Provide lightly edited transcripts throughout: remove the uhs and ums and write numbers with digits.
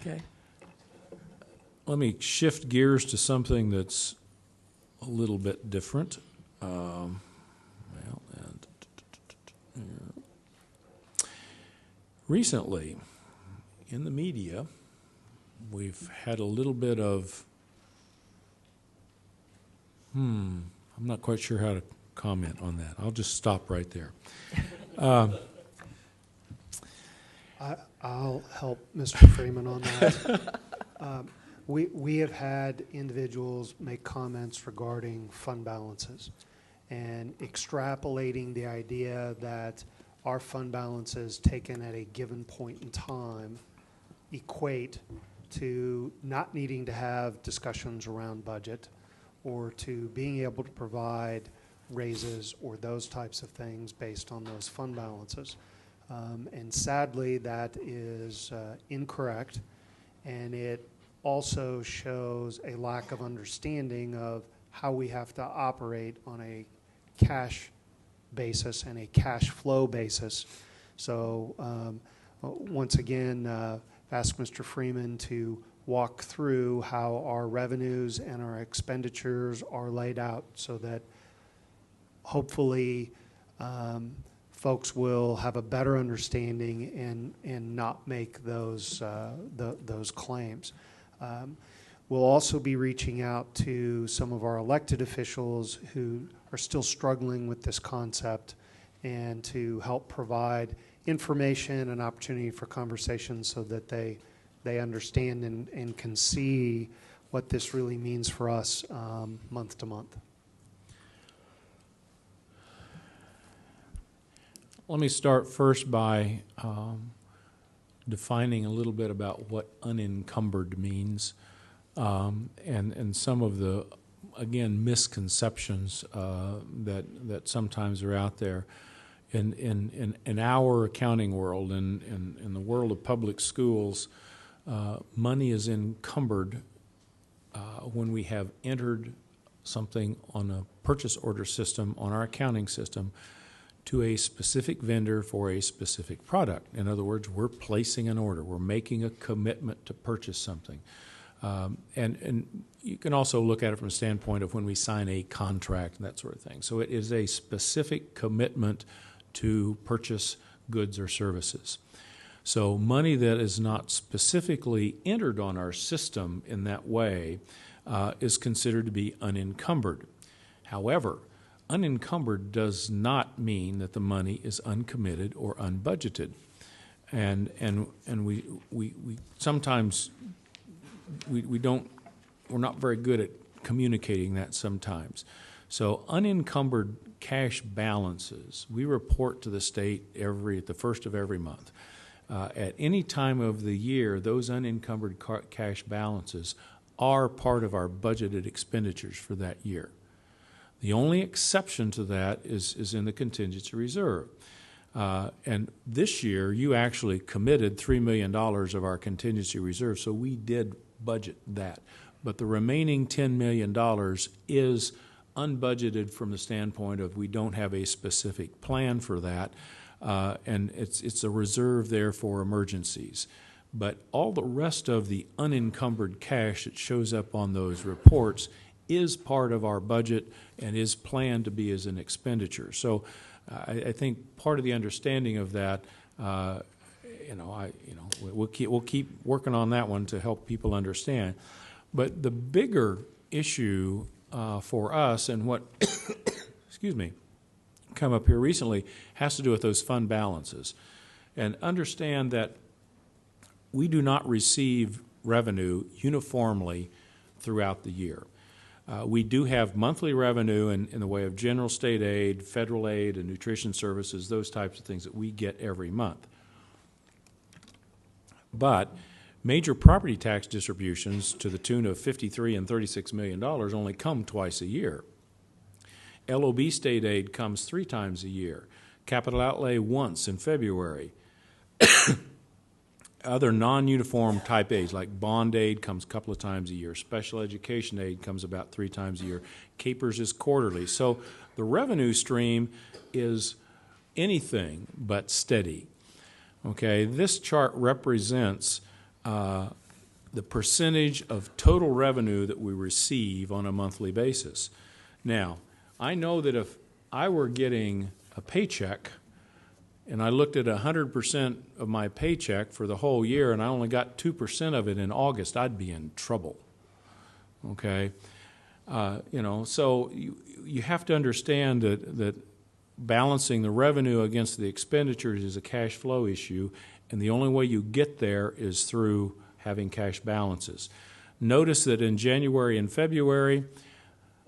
Okay. Let me shift gears to something that's a little bit different. Recently, in the media, we've had a little bit of, I'm not quite sure how to comment on that. I'll just stop right there. I'll help Mr. Freeman on that. We have had individuals make comments regarding fund balances and extrapolating the idea that our fund balances taken at a given point in time equate to not needing to have discussions around budget or to being able to provide raises or those types of things based on those fund balances. And sadly, that is incorrect, and it also shows a lack of understanding of how we have to operate on a cash basis and a cash flow basis. So once again, ask Mr. Freeman to walk through how our revenues and our expenditures are laid out so that hopefully folks will have a better understanding and not make those claims. We'll also be reaching out to some of our elected officials who are still struggling with this concept and to help provide information and opportunity for conversation so that they understand and can see what this really means for us month to month. Let me start first by defining a little bit about what unencumbered means and some of the, again, misconceptions that sometimes are out there. In our accounting world, in the world of public schools, money is encumbered when we have entered something on a purchase order system, on our accounting system, to a specific vendor for a specific product. In other words, we're placing an order. We're making a commitment to purchase something. And you can also look at it from a standpoint of when we sign a contract and that sort of thing. So it is a specific commitment to purchase goods or services. So money that is not specifically entered on our system in that way is considered to be unencumbered. However, unencumbered does not mean that the money is uncommitted or unbudgeted. And we sometimes we're not very good at communicating that sometimes. So unencumbered cash balances, we report to the state at the first of every month. At any time of the year, those unencumbered cash balances are part of our budgeted expenditures for that year. The only exception to that is in the contingency reserve. And this year, you actually committed $3 million of our contingency reserve, so we did budget that. But the remaining $10 million is unbudgeted from the standpoint of we don't have a specific plan for that, and it's a reserve there for emergencies. But all the rest of the unencumbered cash that shows up on those reports is part of our budget and is planned to be as an expenditure. So I think part of the understanding of that, we'll keep working on that one to help people understand. But the bigger issue for us and what, excuse me, come up here recently has to do with those fund balances. And understand that we do not receive revenue uniformly throughout the year. We do have monthly revenue in the way of general state aid, federal aid, and nutrition services, those types of things that we get every month. But major property tax distributions to the tune of $53 and $36 million only come twice a year. LOB state aid comes 3 times a year. Capital outlay once in February. Other non-uniform type aids like bond aid comes a couple of times a year. Special education aid comes about 3 times a year. CAPERS is quarterly. So the revenue stream is anything but steady. Okay, this chart represents the percentage of total revenue that we receive on a monthly basis. Now, I know that if I were getting a paycheck and I looked at 100% of my paycheck for the whole year and I only got 2% of it in August, I'd be in trouble. Okay? So you have to understand that balancing the revenue against the expenditures is a cash flow issue, and the only way you get there is through having cash balances. Notice that in January and February,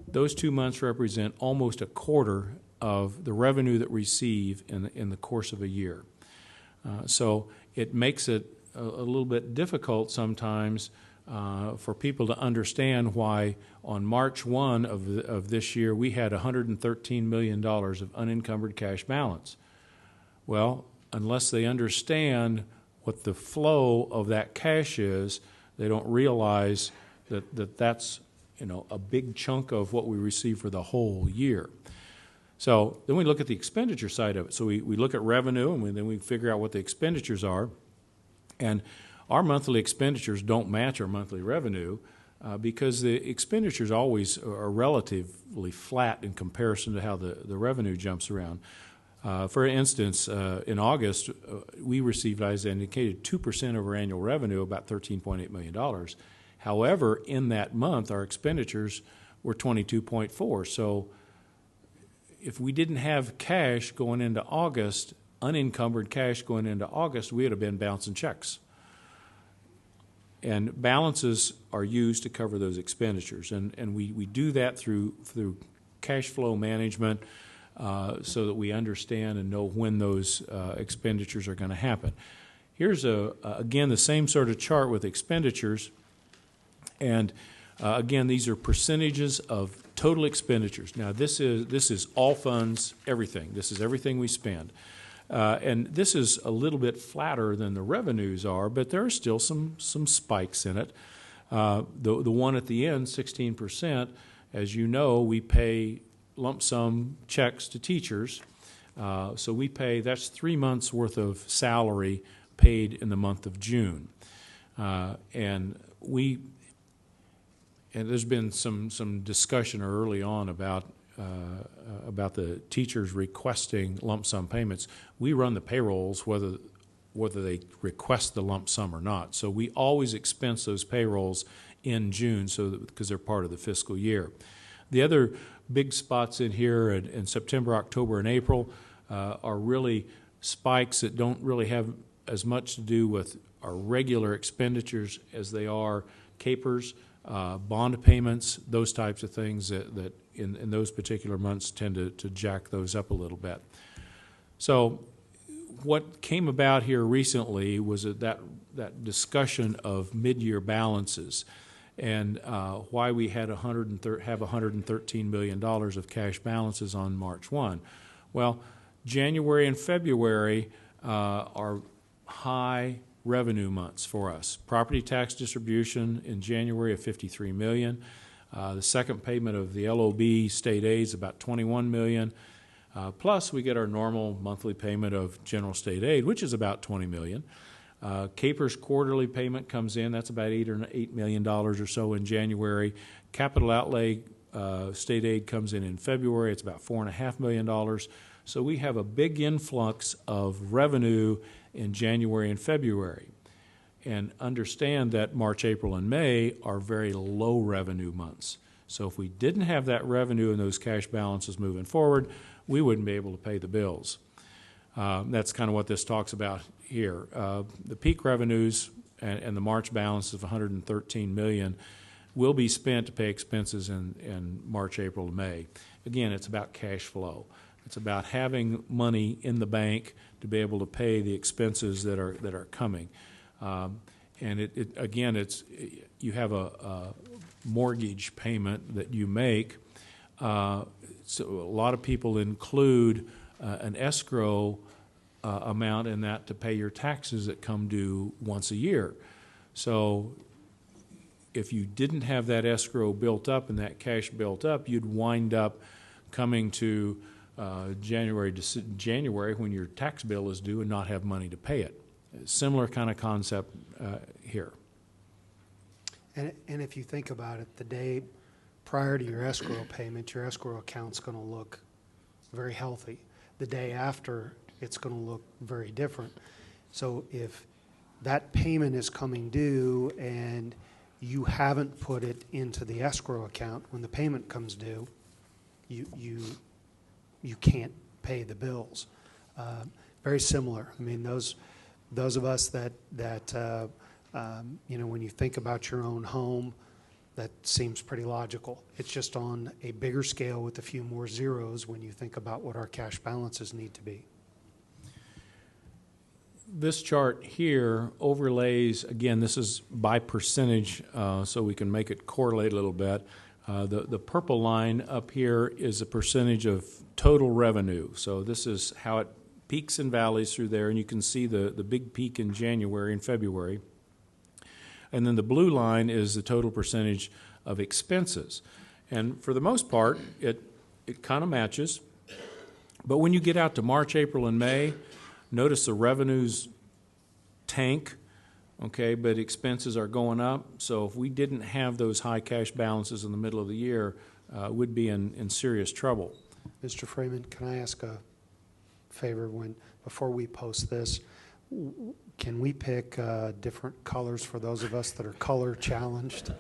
those 2 months represent almost a quarter of the revenue that we receive in the course of a year. So it makes it a little bit difficult sometimes for people to understand why on March 1 of this year we had $113 million of unencumbered cash balance. Well, unless they understand what the flow of that cash is, they don't realize that that's a big chunk of what we receive for the whole year. So then we look at the expenditure side of it. So we look at revenue, and then we figure out what the expenditures are. And our monthly expenditures don't match our monthly revenue because the expenditures always are relatively flat in comparison to how the revenue jumps around. For instance, in August, we received, as I indicated, 2% of our annual revenue, about $13.8 million. However, in that month, our expenditures were 22.4. So if we didn't have cash going into August, unencumbered cash going into August, we would have been bouncing checks. And balances are used to cover those expenditures. And we do that through cash flow management so that we understand and know when those expenditures are going to happen. Here's, again, the same sort of chart with expenditures. And again, these are percentages of total expenditures. Now, this is all funds, everything. This is everything we spend. And this is a little bit flatter than the revenues are, but there are still some spikes in it. The one at the end, 16%, as you know, we pay lump sum checks to teachers. So we pay, that's 3 months worth of salary paid in the month of June. And there's been some discussion early on about the teachers requesting lump sum payments. We run the payrolls whether they request the lump sum or not. So we always expense those payrolls in June because they're part of the fiscal year. The other big spots in here in September, October, and April are really spikes that don't really have as much to do with our regular expenditures as they are capers, bond payments, those types of things that in those particular months tend to jack those up a little bit. So what came about here recently was that discussion of mid-year balances and why we had have $113 million of cash balances on March 1. Well, January and February are high revenue months for us. Property tax distribution in January of $53 million. The second payment of the LOB state aid is about $21 million. Plus, we get our normal monthly payment of general state aid, which is about $20 million. Capers quarterly payment comes in. That's about $8 million or so in January. Capital outlay state aid comes in February. It's about $4.5 million. So we have a big influx of revenue in January and February. And understand that March, April, and May are very low revenue months. So if we didn't have that revenue and those cash balances moving forward, we wouldn't be able to pay the bills. That's kind of what this talks about here. The peak revenues and the March balance of $113 million will be spent to pay expenses in March, April, and May. Again, it's about cash flow. It's about having money in the bank to be able to pay the expenses that are coming. And you have a mortgage payment that you make. So a lot of people include an escrow amount in that to pay your taxes that come due once a year. So if you didn't have that escrow built up and that cash built up, you'd wind up coming to January when your tax bill is due and not have money to pay it. Similar kind of concept here. And if you think about it, the day prior to your escrow payment, your escrow account's going to look very healthy. The day after, it's going to look very different. So if that payment is coming due and you haven't put it into the escrow account, when the payment comes due, you can't pay the bills. Very similar. I mean, those of us that you know, when you think about your own home, that seems pretty logical. It's just on a bigger scale with a few more zeros when you think about what our cash balances need to be. This chart here overlays, again, this is by percentage, so we can make it correlate a little bit. The purple line up here is a percentage of total revenue. So this is how it peaks and valleys through there, and you can see the big peak in January and February. And then the blue line is the total percentage of expenses. And for the most part, it kind of matches. But when you get out to March, April, and May, notice the revenues tank, okay, but expenses are going up. So if we didn't have those high cash balances in the middle of the year, we'd be in serious trouble. Mr. Freeman, can I ask a favor? Before we post this, can we pick different colors for those of us that are color challenged,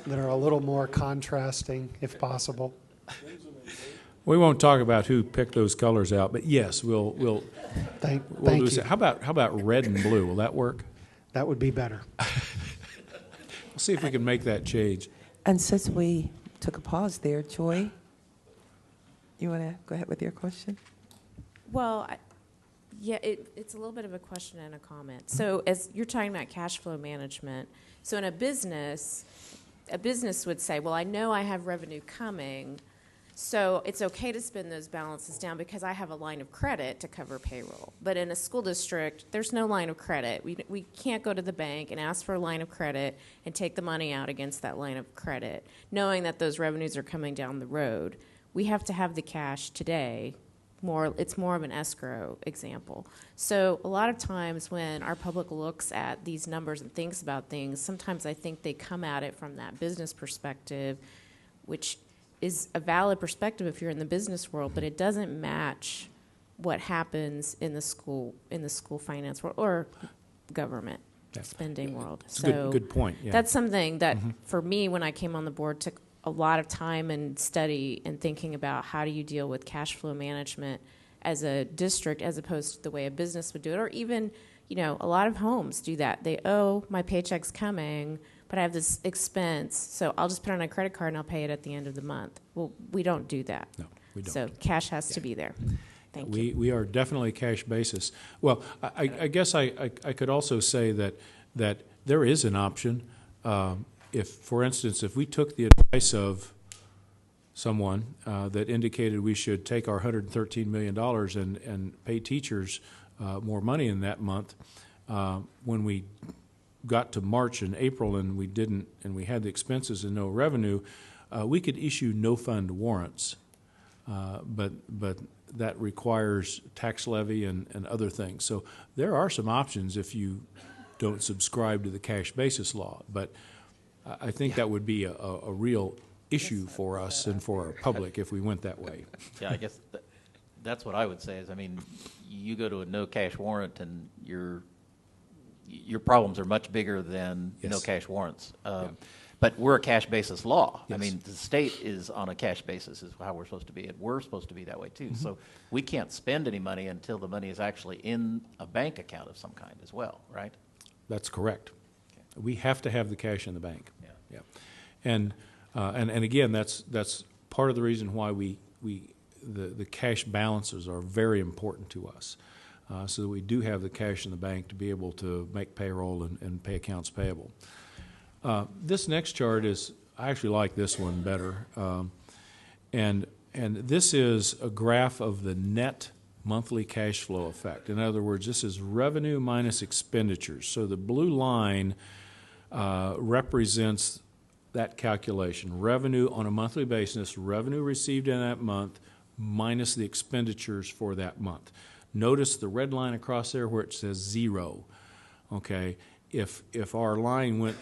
that are a little more contrasting, if possible? We won't talk about who picked those colors out, but yes, we'll Thank do you. so. How about red and blue? Will that work? That would be better. We'll see if we can make that change. And since we took a pause there, Joy, you want to go ahead with your question? Well, yeah, it's a little bit of a question and a comment. So as you're talking about cash flow management, so in a business would say, well, I know I have revenue coming, so it's okay to spend those balances down because I have a line of credit to cover payroll. But in a school district, there's no line of credit. We can't go to the bank and ask for a line of credit and take the money out against that line of credit, knowing that those revenues are coming down the road. We have to have the cash today. It's more of an escrow example. So a lot of times when our public looks at these numbers and thinks about things, sometimes I think they come at it from that business perspective, which is a valid perspective if you're in the business world, but it doesn't match what happens in the school finance world or government spending world. It's a good point. Yeah. That's something that for me, when I came on the board, took a lot of time and study and thinking about how do you deal with cash flow management as a district as opposed to the way a business would do it, or even, you know, a lot of homes do that. They, my paycheck's coming, but I have this expense, so I'll just put it on a credit card and I'll pay it at the end of the month. Well, we don't do that. No, we don't. So cash has to be there. Thank you. We are definitely cash basis. Well, I guess I could also say that there is an option. If, for instance, if we took the advice of someone that indicated we should take our $113 million and pay teachers more money in that month, when we got to March and April and we didn't, and we had the expenses and no revenue, we could issue no fund warrants, but that requires tax levy and other things. So there are some options if you don't subscribe to the cash basis law, but I think that would be a real issue for us and for our public if we went that way. Yeah, I guess that's what I would say is, I mean, you go to a no cash warrant and your problems are much bigger than Yes. no cash warrants. But we're a cash basis law. Yes. I mean, the state is on a cash basis is how we're supposed to be, and we're supposed to be that way too. So we can't spend any money until the money is actually in a bank account of some kind as well, right? That's correct. Okay. We have to have the cash in the bank. Yeah. And again, that's part of the reason why the cash balances are very important to us, so that we do have the cash in the bank to be able to make payroll and pay accounts payable. This next chart I actually like this one better, and this is a graph of the net monthly cash flow effect. In other words, this is revenue minus expenditures. So the blue line represents that calculation. Revenue on a monthly basis, revenue received in that month minus the expenditures for that month. Notice the red line across there where it says 0. Okay, if our line went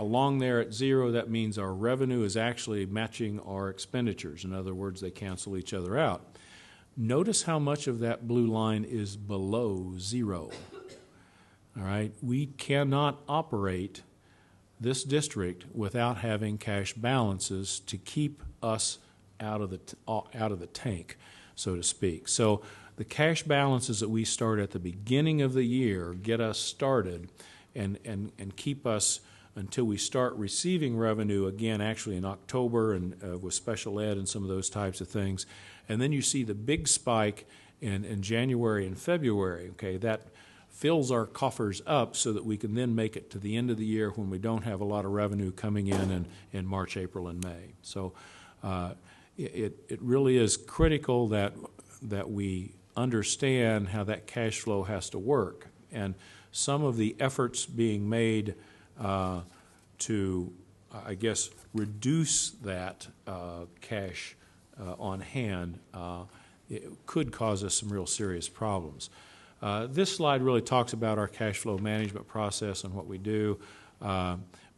along there at zero, that means our revenue is actually matching our expenditures. In other words, they cancel each other out. Notice how much of that blue line is below zero. All right? We cannot operate this district without having cash balances to keep us out of the tank, so to speak. So the cash balances that we start at the beginning of the year get us started and keep us until we start receiving revenue again, actually in October and with special ed and some of those types of things. And then you see the big spike in January and February. Okay, that fills our coffers up so that we can then make it to the end of the year when we don't have a lot of revenue coming in March, April, and May. So it really is critical that we understand how that cash flow has to work. And some of the efforts being made to, I guess, reduce that cash on hand, it could cause us some real serious problems. This slide really talks about our cash flow management process and what we do.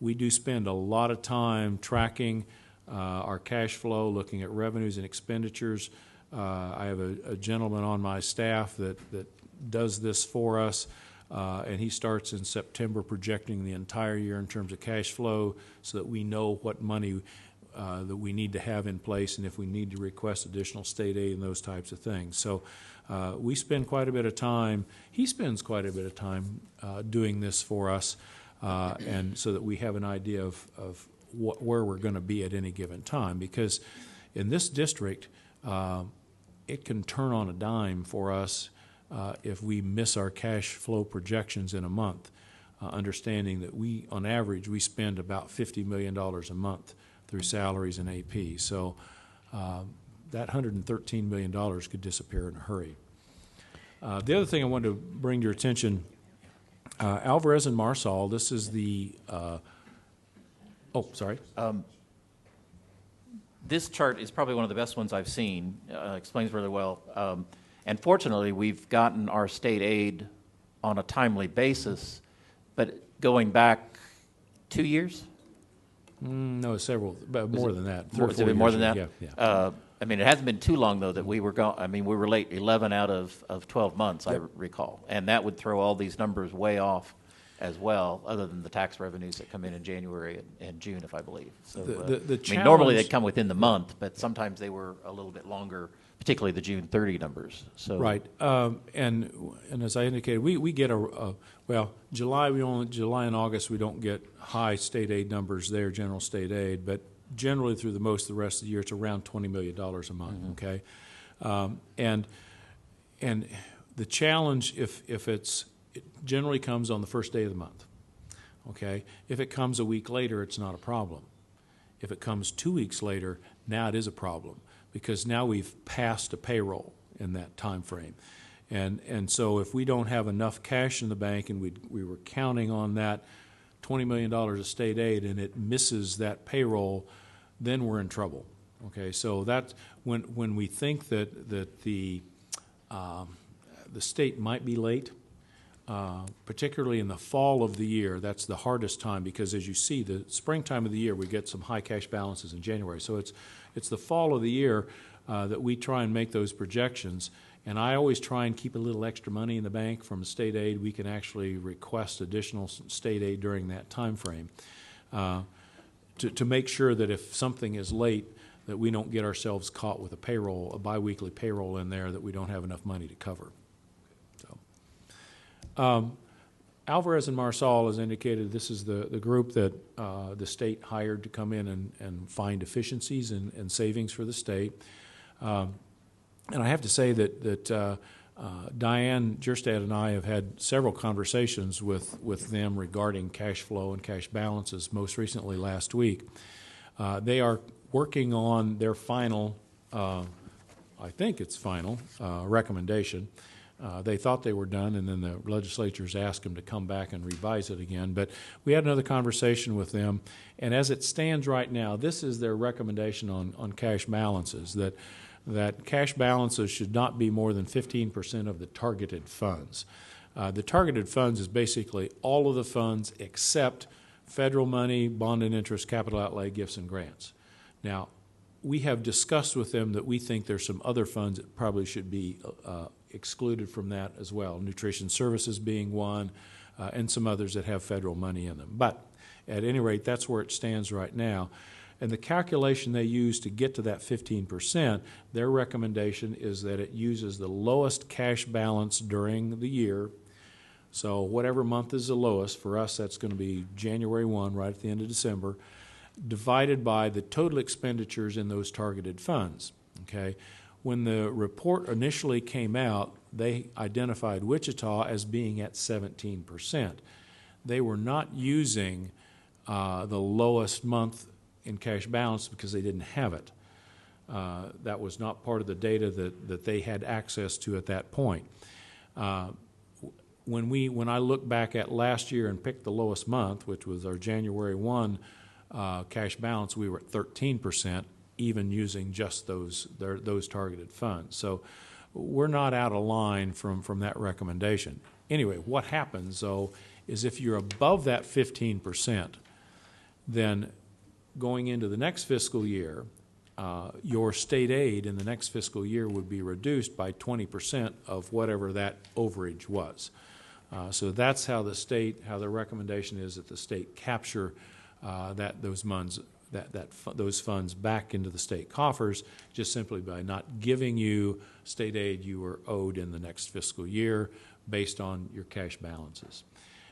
We do spend a lot of time tracking our cash flow, looking at revenues and expenditures. I have a gentleman on my staff that does this for us, and he starts in September projecting the entire year in terms of cash flow so that we know what money that we need to have in place and if we need to request additional state aid and those types of things. So we spend quite a bit of time, he spends quite a bit of time doing this for us, and so that we have an idea of where we're going to be at any given time. Because in this district, it can turn on a dime for us if we miss our cash flow projections in a month, understanding that we, on average, we spend about $50 million a month through salaries and AP. So that $113 million could disappear in a hurry. The other thing I wanted to bring to your attention, Alvarez and Marsal, this is the, This chart is probably one of the best ones I've seen. Explains really well. And fortunately, we've gotten our state aid on a timely basis, but going back 2 years? No, several, but more than that. Has it been more than that? Yeah. I mean, it hasn't been too long, though, that we were we were late 11 out of 12 months, I recall. And that would throw all these numbers way off as well, other than the tax revenues that come in January and June, if I believe. So, the I mean, normally they'd come within the month, but sometimes they were a little bit longer, particularly the June 30 numbers. So right, and as I indicated, we get July and August we don't get high state aid numbers there, general state aid, but generally through most of the rest of the year it's around $20 million a month. Mm-hmm. Okay, and the challenge if it generally comes on the first day of the month. Okay, if it comes a week later, it's not a problem. If it comes 2 weeks later, now it is a problem, because now we've passed a payroll in that time frame. And so if we don't have enough cash in the bank and we were counting on that $20 million of state aid and it misses that payroll, then we're in trouble. Okay, so that's when we think that the state might be late, particularly in the fall of the year, that's the hardest time, because as you see, the springtime of the year we get some high cash balances in January. So it's the fall of the year that we try and make those projections. And I always try and keep a little extra money in the bank from state aid. We can actually request additional state aid during that time frame to make sure that if something is late, that we don't get ourselves caught with a biweekly payroll in there that we don't have enough money to cover. So, Alvarez and Marsal, as indicated, this is the group that the state hired to come in and find efficiencies and savings for the state. And I have to say that Diane Jerstad and I have had several conversations with them regarding cash flow and cash balances, most recently last week. They are working on their final, I think it's final, recommendation. They thought they were done, and then the legislatures asked them to come back and revise it again. But we had another conversation with them, and as it stands right now, this is their recommendation on cash balances, that cash balances should not be more than 15% of the targeted funds. The targeted funds is basically all of the funds except federal money, bond and interest, capital outlay, gifts and grants. Now, we have discussed with them that we think there's some other funds that probably should be excluded from that as well, nutrition services being one, and some others that have federal money in them. But at any rate, that's where it stands right now. And the calculation they use to get to that 15%, their recommendation is that it uses the lowest cash balance during the year. So whatever month is the lowest, for us that's going to be January 1, right at the end of December, divided by the total expenditures in those targeted funds. Okay? When the report initially came out, they identified Wichita as being at 17%. They were not using the lowest month in cash balance because they didn't have it. That was not part of the data that they had access to at that point. When I look back at last year and picked the lowest month, which was our January 1 cash balance, we were at 13%, even using just those targeted funds. So we're not out of line from that recommendation. Anyway, what happens, though, is if you're above that 15%, then going into the next fiscal year, your state aid in the next fiscal year would be reduced by 20% of whatever that overage was. So that's how the recommendation is that the state capture those funds back into the state coffers, just simply by not giving you state aid you were owed in the next fiscal year based on your cash balances.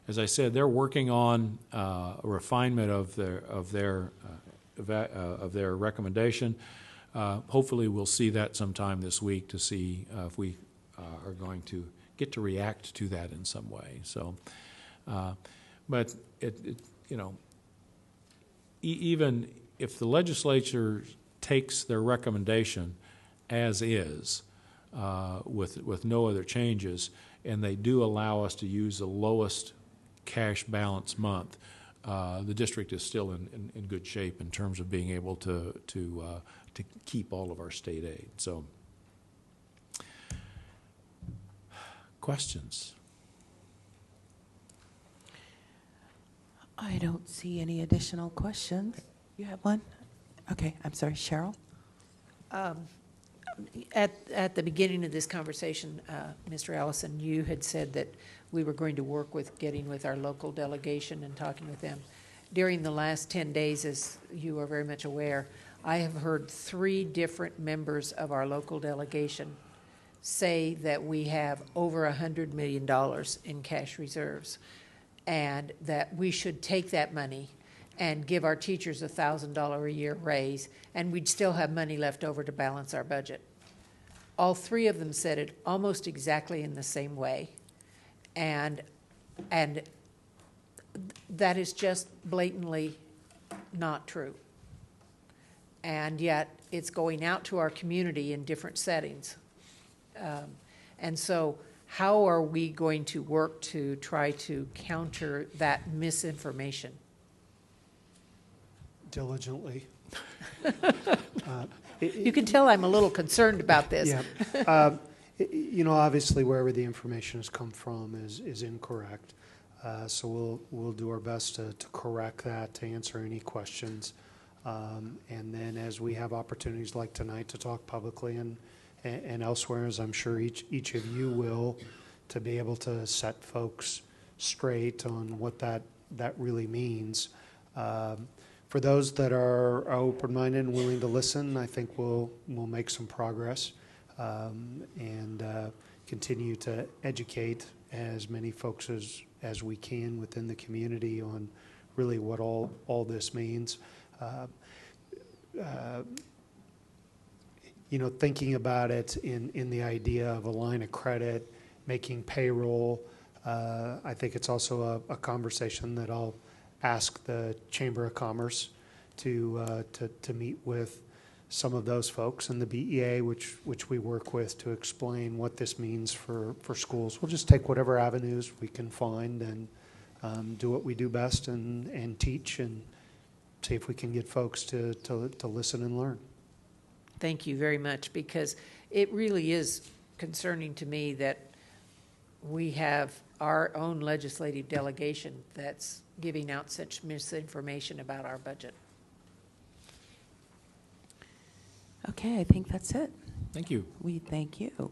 As I said, they're working on a refinement of their recommendation. Hopefully, we'll see that sometime this week to see if we are going to get to react to that in some way. So, but even if the legislature takes their recommendation as is, with no other changes, and they do allow us to use the lowest cash balance month, the district is still in good shape in terms of being able to keep all of our state aid. So, questions? I don't see any additional questions. You have one? Okay, I'm sorry, Cheryl? At the beginning of this conversation, Mr. Allison, you had said that we were going to work with getting with our local delegation and talking with them. During the last 10 days, as you are very much aware, I have heard 3 different members of our local delegation say that we have over $100 million in cash reserves, and that we should take that money and give our teachers a $1,000 a year raise, and we'd still have money left over to balance our budget. All 3 of them said it almost exactly in the same way, and that is just blatantly not true. And yet it's going out to our community in different settings. And so how are we going to work to try to counter that misinformation? Diligently. You can tell I'm a little concerned about this. Yeah. Obviously wherever the information has come from is incorrect. So we'll do our best to correct that, to answer any questions. And then as we have opportunities like tonight to talk publicly and elsewhere, as I'm sure each of you will, to be able to set folks straight on what that really means. For those that are open-minded and willing to listen, I think we'll make some progress and continue to educate as many folks as we can within the community on really what all this means. Thinking about it in the idea of a line of credit, making payroll, I think it's also a conversation that I'll ask the Chamber of Commerce to meet with some of those folks and the BEA, which we work with, to explain what this means for schools. We'll just take whatever avenues we can find and do what we do best and teach and see if we can get folks to listen and learn. Thank you very much, because it really is concerning to me that we have our own legislative delegation that's giving out such misinformation about our budget. Okay, I think that's it. Thank you. We thank you.